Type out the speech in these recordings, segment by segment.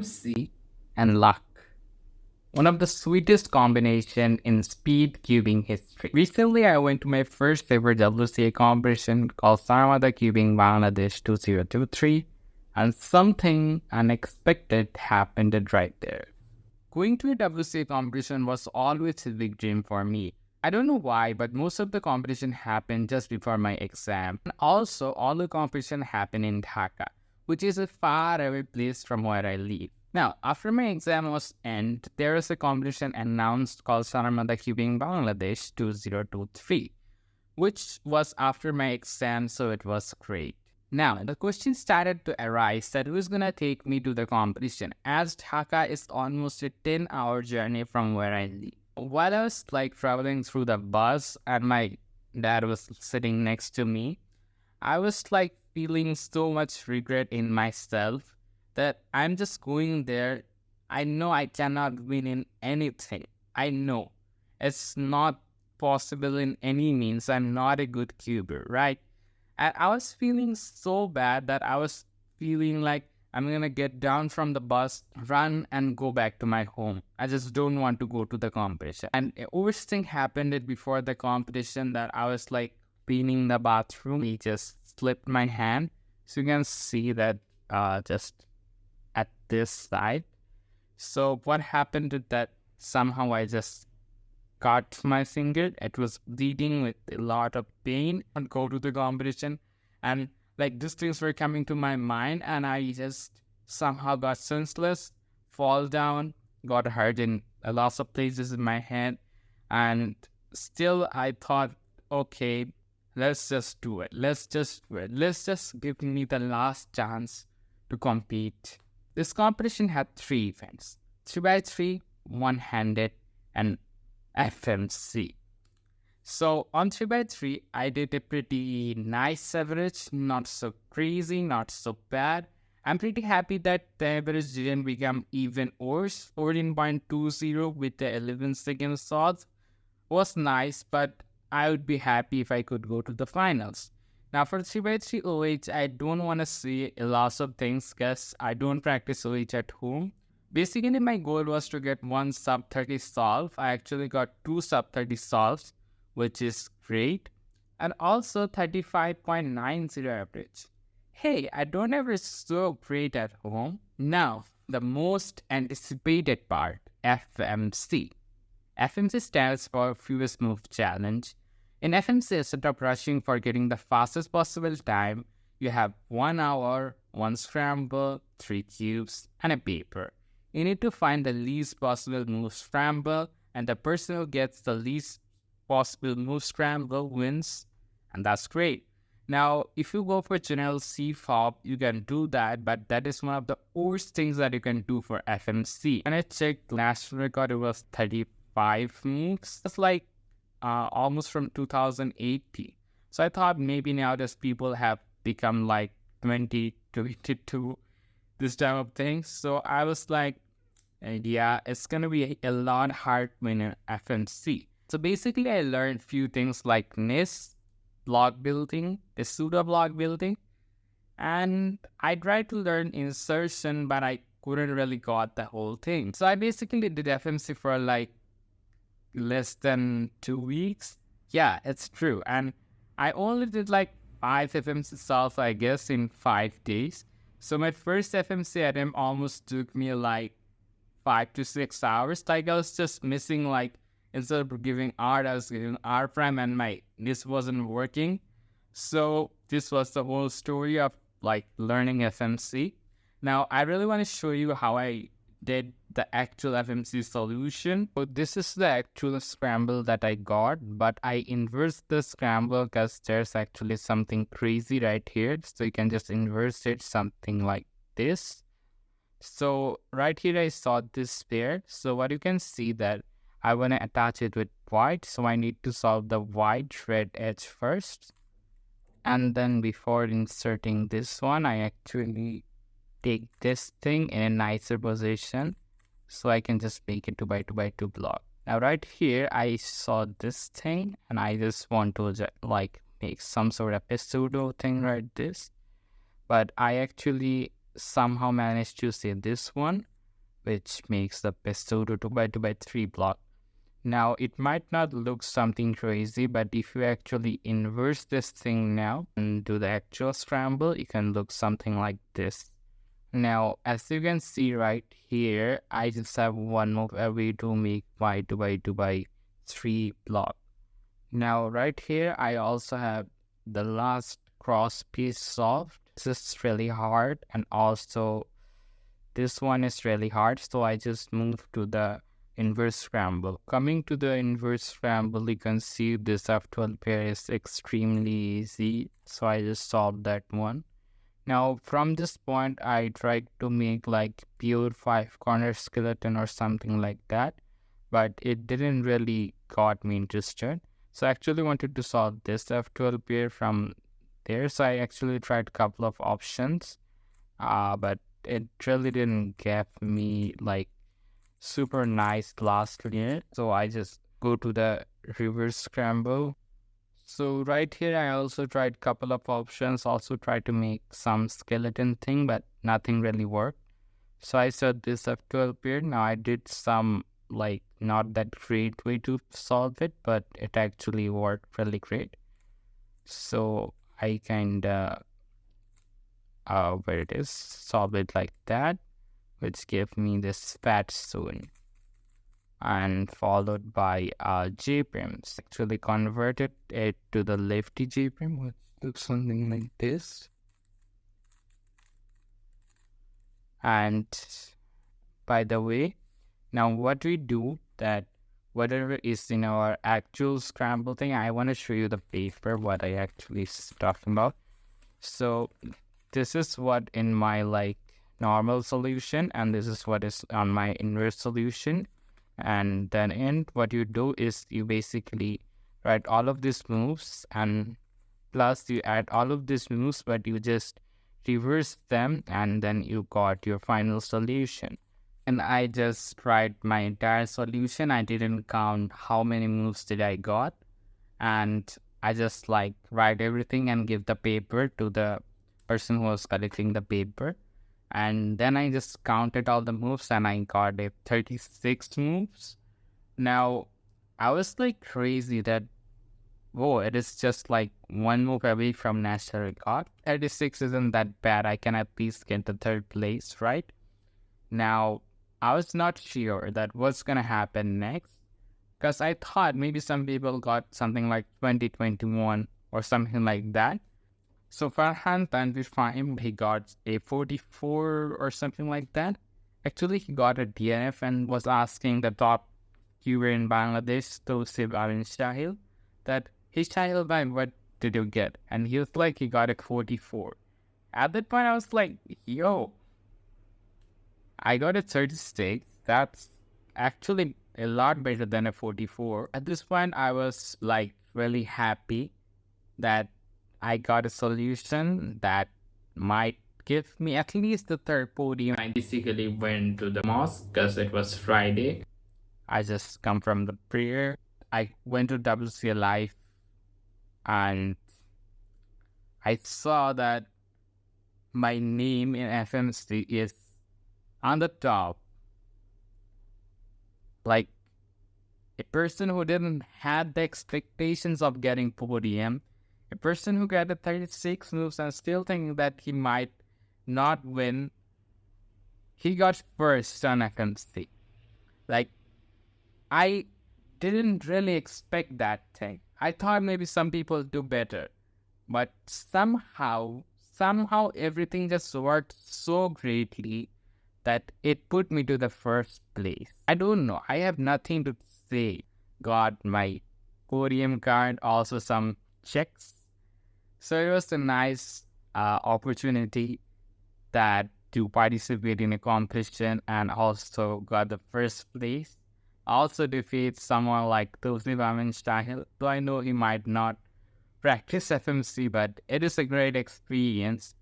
FMC and luck. One of the sweetest combination in speed cubing history. Recently, I went to my first ever WCA competition called Saramada Cubing Bangladesh 2023, and something unexpected happened right there. Going to a WCA competition was always a big dream for me. I don't know why, but most of the competition happened just before my exam. And also, all the competition happened in Dhaka, which is a far away place from where I live. Now, after my exam was end, there was a competition announced called Saramada Cubing Bangladesh 2023, which was after my exam, so it was great. Now, the question started to arise that who's gonna take me to the competition, as Dhaka is almost a 10-hour journey from where I live. While I was traveling through the bus and my dad was sitting next to me, I was feeling so much regret in myself that I'm just going there. I know I cannot win in anything. I know it's not possible in any means. I'm not a good cuber, right? And I was feeling so bad that I was feeling like I'm going to get down from the bus, run and go back to my home. I just don't want to go to the competition. And the worst thing happened before the competition that I was cleaning the bathroom. He just slipped my hand. So you can see that just at this side. So what happened is that somehow I just cut my finger. It was bleeding with a lot of pain and go to the competition. And these things were coming to my mind, and I just somehow got senseless, fall down, got hurt in a lot of places in my head. And still I thought, okay, let's just do it. Let's just give me the last chance to compete. This competition had 3 events: 3x3, one-handed, and FMC. So on 3x3, I did a pretty nice average, not so crazy, not so bad. I'm pretty happy that the average didn't become even worse. 14.20 with the 11-second salts was nice, but I would be happy if I could go to the finals. Now for 3x3 OH, I don't want to see a lot of things because I don't practice OH at home. Basically, my goal was to get 1 sub-30 solve. I actually got 2 sub-30 solves, which is great. And also 35.90 average. Hey, I don't ever so great at home. Now, the most anticipated part, FMC. FMC stands for Fewest Moves Challenge. In FMC, instead of rushing for getting the fastest possible time, you have 1 hour, 1 scramble, 3 cubes, and a paper. You need to find the least possible move scramble, and the person who gets the least possible move scramble wins, and that's great. Now, if you go for general C-FOB, you can do that, but that is one of the worst things that you can do for FMC. When I checked national record, it was 35 moves. That's almost from 2018. So I thought maybe nowadays people have become 20, 22, this type of things. So I was yeah, it's gonna be a lot hard when FMC. So basically I learned few things like NIST, block building, the pseudo block building, and I tried to learn insertion, but I couldn't really got the whole thing. So I basically did FMC for less than 2 weeks. Yeah, it's true. And I only did 5 FMC solves, I guess, in 5 days. So my first FMC attempt almost took me 5 to 6 hours. I was just missing instead of giving R, I was giving R prime, and this wasn't working. So this was the whole story of learning FMC. Now I really want to show you how I did the actual FMC solution. So this is the actual scramble that I got, but I inverse the scramble because there's actually something crazy right here. So you can just inverse it, something like this. So right here I saw this pair. So what you can see that I want to attach it with white. So I need to solve the white red edge first. And then before inserting this one, I actually take this thing in a nicer position so I can just make it 2x2x2 block. Now right here I saw this thing and I just want to make some sort of a pseudo thing right this, but I actually somehow managed to see this one, which makes the pesto to 2x2x3 block. Now, it might not look something crazy, but if you actually inverse this thing now and do the actual scramble, it can look something like this. Now, as you can see right here, I just have one move away to make my 2x2x3 block. Now, right here, I also have the last cross piece solved. This is really hard, and also this one is really hard, so I just moved to the inverse scramble. Coming to the inverse scramble, you can see this F12 pair is extremely easy, so I just solved that one. Now, from this point, I tried to make like pure 5-corner skeleton or something like that, but it didn't really got me interested. So I actually wanted to solve this F12 pair from there, so I actually tried a couple of options, but it really didn't give me like super nice last layer. So I just go to the reverse scramble. So right here, I also tried a couple of options, also tried to make some skeleton thing, but nothing really worked. So I said this F12 pair. Now I did some like not that great way to solve it, but it actually worked really great. So I kind of where it is, solve it like that, which gave me this fat zone, and followed by J-prims. Actually converted it to the lefty J-prim, which looks something like this. And by the way, now what we do that whatever is in our actual scramble thing, I want to show you the paper, what I actually talking about. So this is what in my like normal solution, and this is what is on my inverse solution. And then what you do is you basically write all of these moves, and plus you add all of these moves, but you just reverse them, and then you got your final solution. And I just write my entire solution. I didn't count how many moves did I got, and I just like write everything and give the paper to the person who was collecting the paper. And then I just counted all the moves, and I got a 36 moves. Now, I was like crazy that, whoa, it is just like one move away from national record. 36 isn't that bad. I can at least get the third place, right? Now, I was not sure that what's going to happen next, because I thought maybe some people got something like 2021 or something like that. So Farhan Tanvir, he got a 44 or something like that. Actually, he got a DNF and was asking the top Cuber in Bangladesh, Tosib Arin Shahil, that, hey Shahil bhai, what did you get? And he was like, he got a 44. At that point, I was like, yo, I got a 36. That's actually a lot better than a 44. At this point, I was like really happy that I got a solution that might give me at least the third podium. I basically went to the mosque because it was Friday. I just come from the prayer. I went to WCA Live, and I saw that my name in FMC is on the top. Like a person who didn't have the expectations of getting podium, a person who got a 36 moves and still thinking that he might not win, he got first on FMC. Like, I didn't really expect that thing. I thought maybe some people do better. But somehow everything just worked so greatly that it put me to the first place. I don't know. I have nothing to say. Got my podium card, also some checks. So it was a nice opportunity that to participate in a competition, and also got the first place. Also defeat someone like Tosib Amin Stahil, though I know he might not practice FMC, but it is a great experience.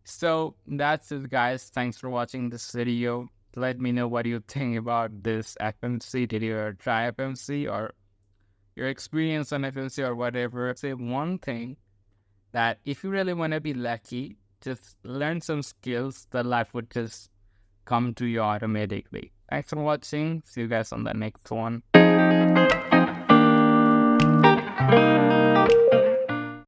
So that's it, guys. Thanks for watching this video. Let me know what you think about this FMC. Did you ever try FMC, or your experience on FMC, or whatever? Say one thing, that if you really want to be lucky, just learn some skills that life would just come to you automatically. Thanks for watching. See you guys on the next one.